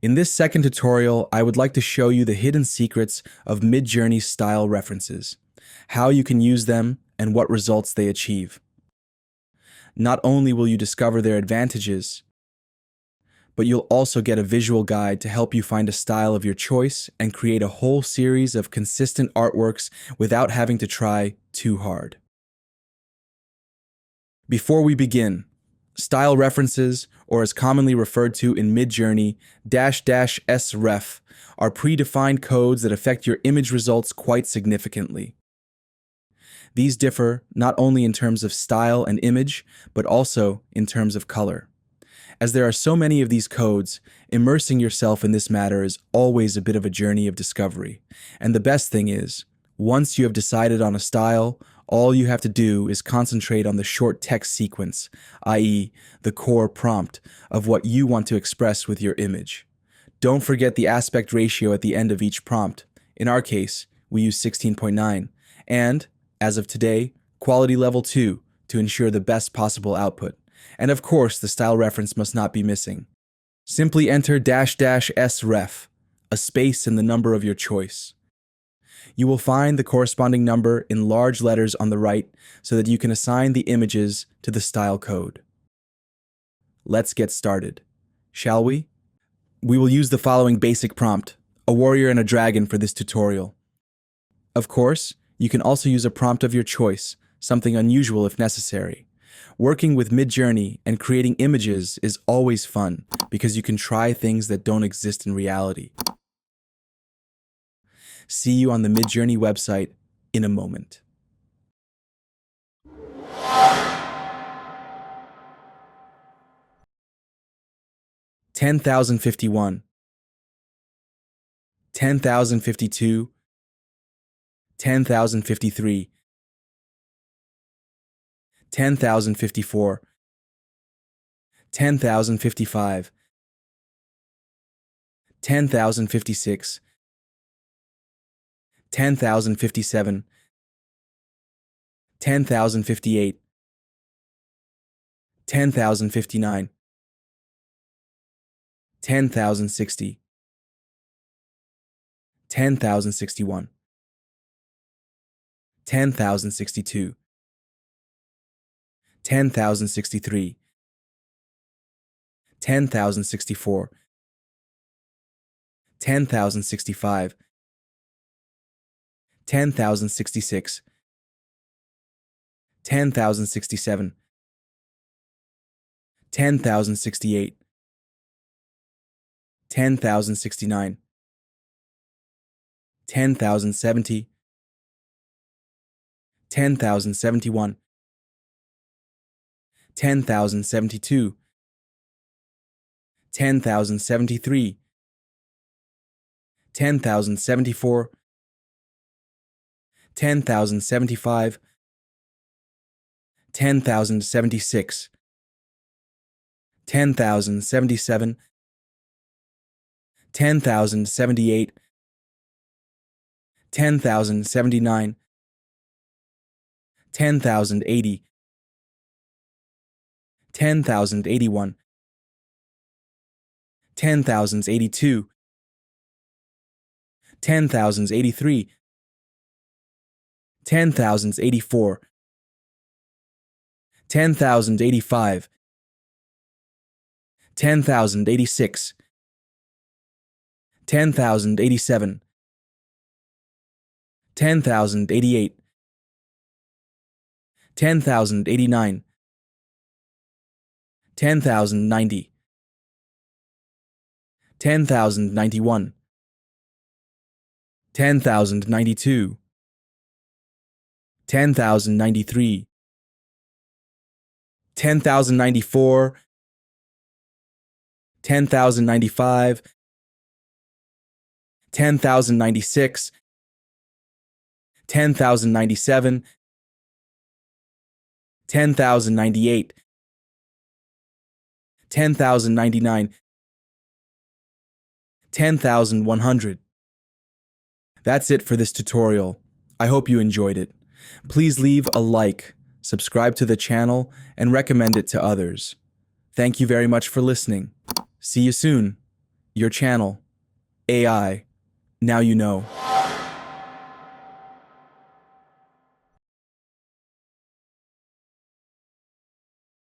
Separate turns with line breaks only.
In this second tutorial, I would like to show you the hidden secrets of Midjourney style references, how you can use them, and what results they achieve. Not only will you discover their advantages, but you'll also get a visual guide to help you find a style of your choice and create a whole series of consistent artworks without having to try too hard. Before we begin, style references, or as commonly referred to in Midjourney, --sref, are predefined codes that affect your image results quite significantly. These differ not only in terms of style and image, but also in terms of color. As there are so many of these codes, immersing yourself in this matter is always a bit of a journey of discovery. And the best thing is, once you have decided on a style, all you have to do is concentrate on the short text sequence, i.e., the core prompt of what you want to express with your image. Don't forget the aspect ratio at the end of each prompt. In our case, we use 16.9, and, as of today, quality level 2 to ensure the best possible output. And of course, the style reference must not be missing. Simply enter --sref, a space in the number of your choice. You will find the corresponding number in large letters on the right so that you can assign the images to the style code. Let's get started, shall we? We will use the following basic prompt, a warrior and a dragon, for this tutorial. Of course, you can also use a prompt of your choice, something unusual if necessary. Working with Midjourney and creating images is always fun because you can try things that don't exist in reality. See you on the Midjourney website in a moment. $10,051, $10,052, $10,053, $10,054, $10,055, $10,056, $10,057, $10,058, $10,059, $10,060, $10,061, $10,062, $10,063, $10,064, $10,065, $10,066, $10,067, $10,068, $10,069, $10,070, $10,071, $10,072, $10,073, $10,074, $10,075, $10,076, $10,077, $10,078, $10,079, $10,080, $10,081, $10,082, $10,083, $10,084, $10,085, $10,086, $10,087, $10,088, $10,089, $10,090, $10,091, $10,092, $10,093, $10,094, $10,095, $10,096, $10,097, $10,098, $10,099, $10,100. That's it for this tutorial. I hope you enjoyed it. Please leave a like, subscribe to the channel, and recommend it to others. Thank you very much for listening. See you soon. Your channel. AI. Now you know.